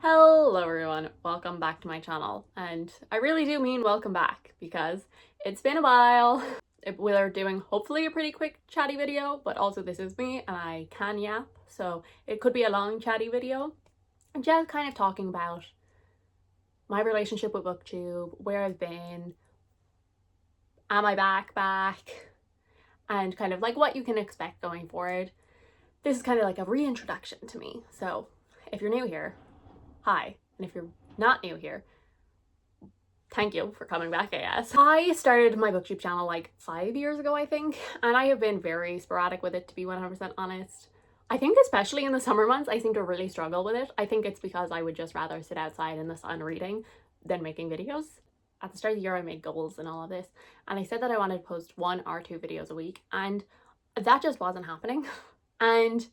Hello everyone, welcome back to my channel, and I really do mean welcome back because it's been a while. We're doing hopefully a pretty quick chatty video, but also this is me and I can yap, so it could be a long chatty video. And just kind of talking about my relationship with Booktube, where I've been, am I back, and kind of like what you can expect going forward. This is kind of like a reintroduction to me, so if you're new here, hi, and if you're not new here, thank you for coming back, I guess. I started my Booktube channel like 5 years ago, I think, and I have been very sporadic with it, to be 100% honest. I think especially in the summer months, I seem to really struggle with it. I think it's because I would just rather sit outside in the sun reading than making videos. At the start of the year, I made goals and all of this, and I said that I wanted to post 1 or 2 videos a week, and that just wasn't happening. And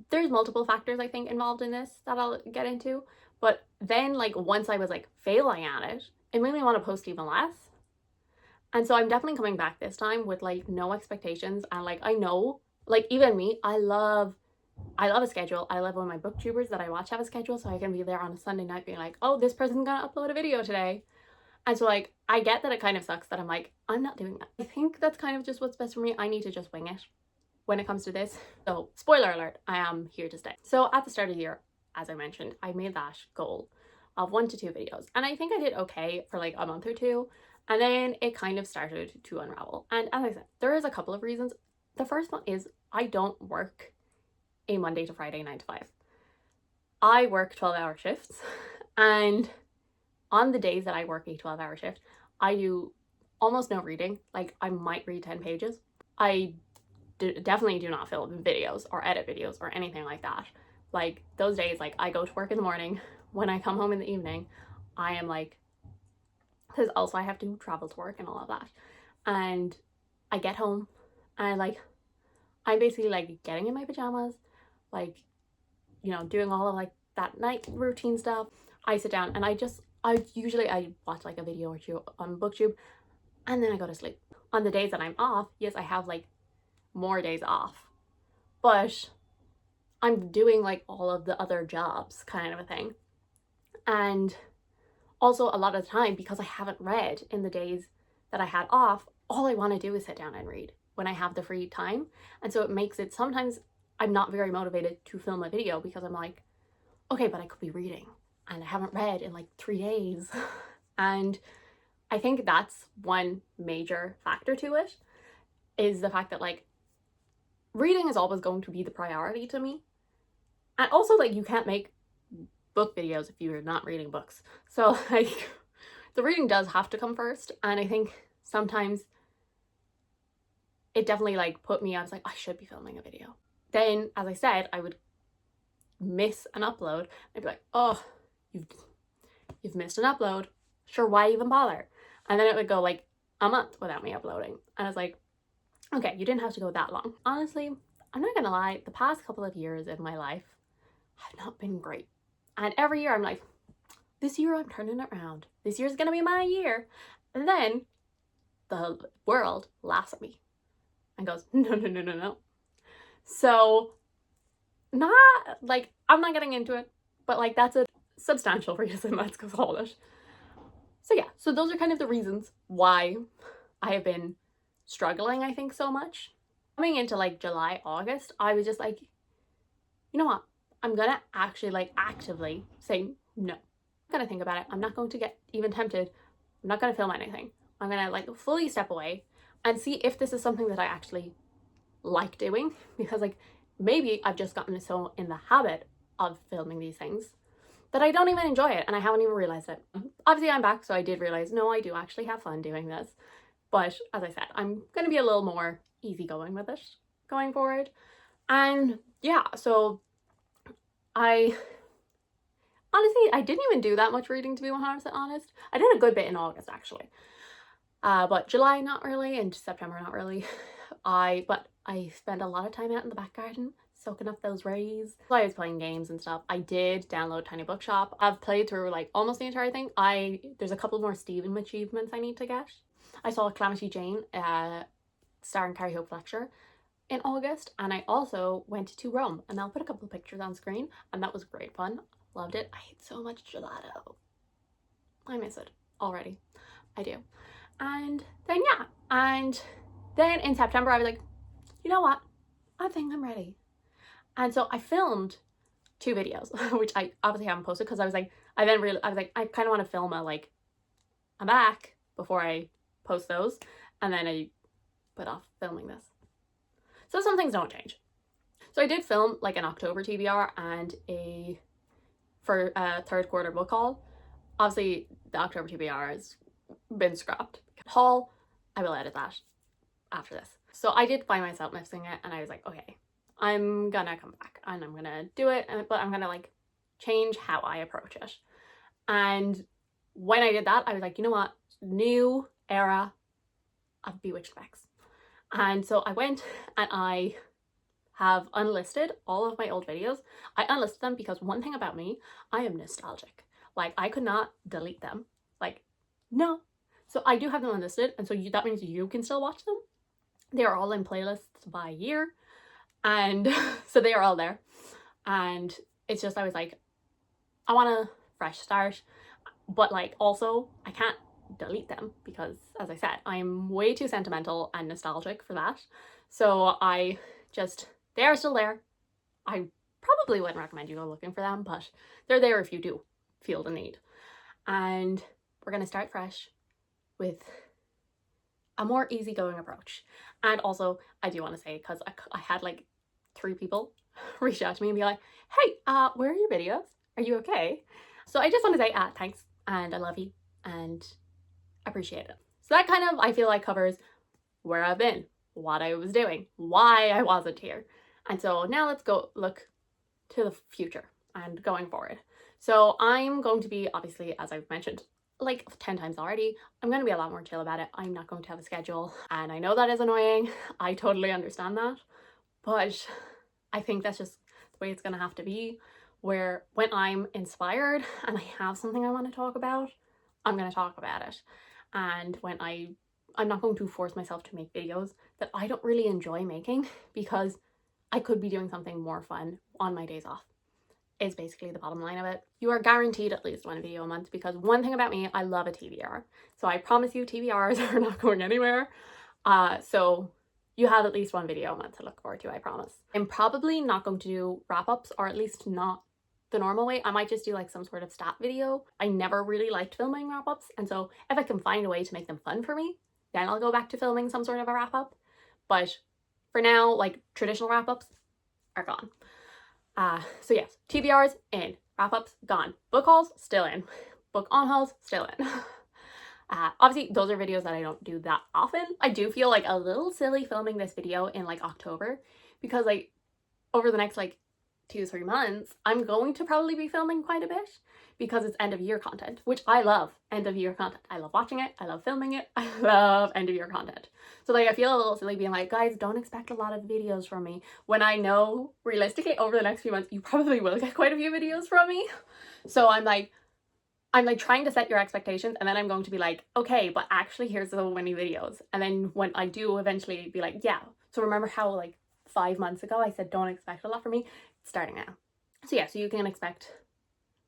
there's multiple factors I think involved in this that I'll get into, but then like once I was like failing at it, it made me want to post even less. And so I'm definitely coming back this time with like no expectations, and like I know, like even me, I love a schedule. I love when my booktubers that I watch have a schedule, so I can be there on a Sunday night being like, oh, this person's gonna upload a video today. And so like I get that it kind of sucks that I'm like, I'm not doing that. I think that's kind of just what's best for me. I need to just wing it when it comes to this. So spoiler alert, I am here to stay. So at the start of the year, as I mentioned, I made that goal of 1 to 2 videos, and I think I did okay for like a month or two, and then it kind of started to unravel. And as I said, there is a couple of reasons. The first one is I don't work a Monday to Friday 9 to 5. I work 12-hour shifts, and on the days that I work a 12-hour shift, I do almost no reading. Like I might read 10 pages. I definitely do not film videos or edit videos or anything like that. Like those days, like I go to work in the morning, when I come home in the evening, I am like, because also I have to travel to work and all of that, and I get home and like I'm basically like getting in my pajamas, like, you know, doing all of like that night routine stuff. I sit down and I usually watch like a video or 2 on Booktube, and then I go to sleep. On the days that I'm off, yes, I have like more days off, but I'm doing like all of the other jobs kind of a thing. And also a lot of the time, because I haven't read in the days that I had off, all I want to do is sit down and read when I have the free time. And so it makes it, sometimes I'm not very motivated to film a video because I'm like, okay, but I could be reading and I haven't read in like 3 days. And I think that's one major factor to it, is the fact that like reading is always going to be the priority to me. And also like you can't make book videos if you're not reading books. So like the reading does have to come first. And I think sometimes it definitely like put me, I was like, I should be filming a video. Then, as I said, I would miss an upload. I'd be like, oh, you've missed an upload. Sure, why even bother? And then it would go like a month without me uploading. And I was like, okay, you didn't have to go that long. Honestly, I'm not gonna lie, the past couple of years in my life have not been great. And every year I'm like, this year I'm turning it around. This year's gonna be my year. And then the world laughs at me and goes, no. So not like, I'm not getting into it, but like that's a substantial reason, let's go call it. So yeah, so those are kind of the reasons why I have been struggling, I think, so much. Coming into like July, August, I was just like, you know what? I'm gonna actually like actively say no. I'm gonna think about it. I'm not going to get even tempted. I'm not gonna film anything. I'm gonna like fully step away and see if this is something that I actually like doing, because like maybe I've just gotten so in the habit of filming these things that I don't even enjoy it and I haven't even realized it. Obviously I'm back, so I did realize, no, I do actually have fun doing this. But as I said, I'm going to be a little more easygoing with it going forward. And yeah, so I didn't even do that much reading, to be 100% honest. I did a good bit in August actually. But July, not really, and September, not really. But I spent a lot of time out in the back garden soaking up those rays. I was playing games and stuff. I did download Tiny Bookshop. I've played through like almost the entire thing. There's a couple more Stephen achievements I need to get. I saw Calamity Jane, starring Carrie Hope Fletcher, in August, and I also went to Rome, and I'll put a couple of pictures on screen, and that was great fun. Loved it. I ate so much gelato. I miss it already. I do. And then yeah, and then in September I was like, you know what? I think I'm ready. And so I filmed 2 videos, which I obviously haven't posted because I was like, I kind of want to film a back before I post those, and then I put off filming this. So some things don't change. So I did film like an October TBR and a 3rd quarter book haul. Obviously the October TBR has been scrapped. Haul, I will edit that after this. So I did find myself missing it, and I was like, okay, I'm gonna come back and I'm gonna do it, but I'm gonna like change how I approach it. And when I did that, I was like, you know what, new era of Bewitched Specs. And so I went and I have unlisted all of my old videos. I unlisted them because one thing about me, I am nostalgic. Like, I could not delete them. Like, no. So I do have them unlisted, and so that means you can still watch them. They are all in playlists by year, and so they are all there. And it's just, I was like, I want a fresh start, but like also I can't delete them because, as I said, I'm way too sentimental and nostalgic for that. So they are still there. I probably wouldn't recommend you go looking for them, but they're there if you do feel the need. And we're gonna start fresh with a more easygoing approach. And also, I do want to say, because I had like 3 people reach out to me and be like, hey, where are your videos? Are you okay? So I just want to say thanks, and I love you, and appreciate it. So that kind of, I feel like, covers where I've been, what I was doing, why I wasn't here. And so now let's go look to the future and going forward. So I'm going to be, obviously, as I've mentioned like 10 times already, I'm going to be a lot more chill about it. I'm not going to have a schedule, and I know that is annoying. I totally understand that, but I think that's just the way it's going to have to be, where when I'm inspired and I have something I want to talk about, I'm going to talk about it. And when I'm not going to force myself to make videos that I don't really enjoy making, because I could be doing something more fun on my days off, is basically the bottom line of it. You are guaranteed at least 1 video a month, because one thing about me, I love a TBR. So I promise you, TBRs are not going anywhere. So you have at least 1 video a month to look forward to, I promise. I'm probably not going to do wrap-ups, or at least not the normal way. I might just do like some sort of stat video. I never really liked filming wrap-ups, and so if I can find a way to make them fun for me, then I'll go back to filming some sort of a wrap-up. But for now, like, traditional wrap-ups are gone. So yes, TBRs in, wrap-ups gone, book hauls still in, book on hauls still in. Obviously those are videos that I don't do that often. I do feel like a little silly filming this video in like October, because like over the next like 2-3 months I'm going to probably be filming quite a bit, because it's end of year content, which I love. End of year content, I love watching it, I love filming it, I love end of year content. So like I feel a little silly being like, guys, don't expect a lot of videos from me, when I know realistically over the next few months you probably will get quite a few videos from me. So I'm like trying to set your expectations, and then I'm going to be like, okay, but actually here's so many videos. And then when I do eventually be like, yeah, so remember how like 5 months ago I said don't expect a lot from me? It's starting now. So yeah, so you can expect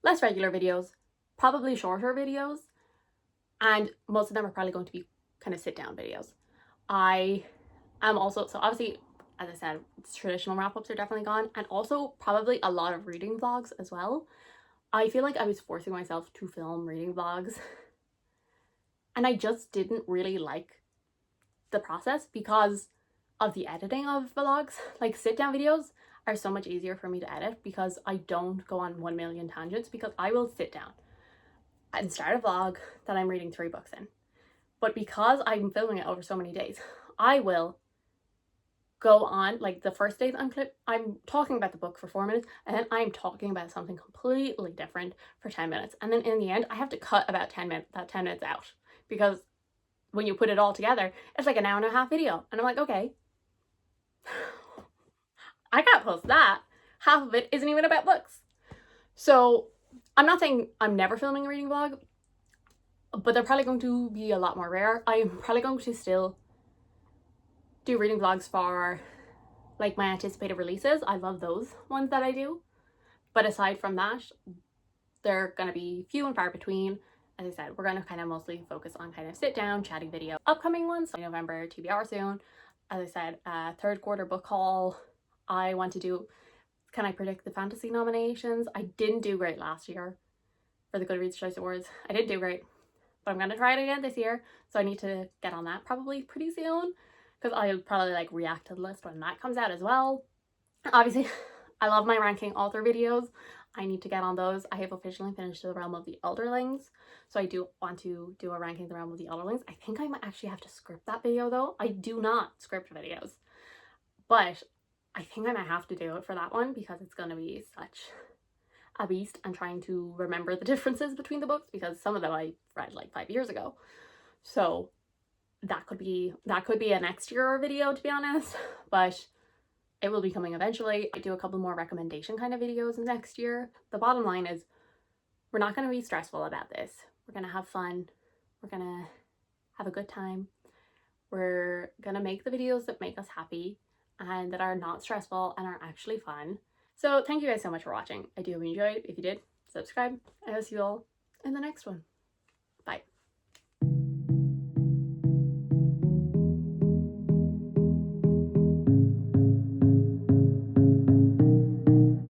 less regular videos, probably shorter videos, and most of them are probably going to be kind of sit down videos. I am also, so obviously, as I said, traditional wrap-ups are definitely gone, and also probably a lot of reading vlogs as well. I feel like I was forcing myself to film reading vlogs, and I just didn't really like the process because of the editing of vlogs. Like, sit down videos are so much easier for me to edit because I don't go on 1 million tangents, because I will sit down and start a vlog that I'm reading 3 books in. But because I'm filming it over so many days, I will go on, like the first day I'm talking about the book for 4 minutes, and then I'm talking about something completely different for 10 minutes. And then in the end, I have to cut about 10 minutes out, because when you put it all together, it's like an hour and a half video. And I'm like, okay, I can't post that. Half of it isn't even about books. So I'm not saying I'm never filming a reading vlog, but they're probably going to be a lot more rare. I'm probably going to still do reading vlogs for like my anticipated releases. I love those ones that I do. But aside from that, they're going to be few and far between. As I said, we're going to kind of mostly focus on kind of sit down chatting video. Upcoming ones, so November TBR soon. As I said, third quarter book haul. I want to do, can I predict the fantasy nominations? I didn't do great last year for the Goodreads Choice Awards. I didn't do great, but I'm going to try it again this year. So I need to get on that probably pretty soon, because I'll probably like react to the list when that comes out as well. Obviously, I love my ranking author videos. I need to get on those. I have officially finished The Realm of the Elderlings, so I do want to do a ranking The Realm of the Elderlings. I think I might actually have to script that video though. I do not script videos, but I think I might have to do it for that one because it's going to be such a beast. I'm trying to remember the differences between the books because some of them I read like 5 years ago. So that could be a next year video, to be honest, but it will be coming eventually. I do a couple more recommendation kind of videos next year. The bottom line is we're not going to be stressful about this. We're going to have fun. We're going to have a good time. We're going to make the videos that make us happy and that are not stressful and are actually fun. So thank you guys so much for watching. I do hope you enjoyed. If you did, subscribe. I will see you all in the next one.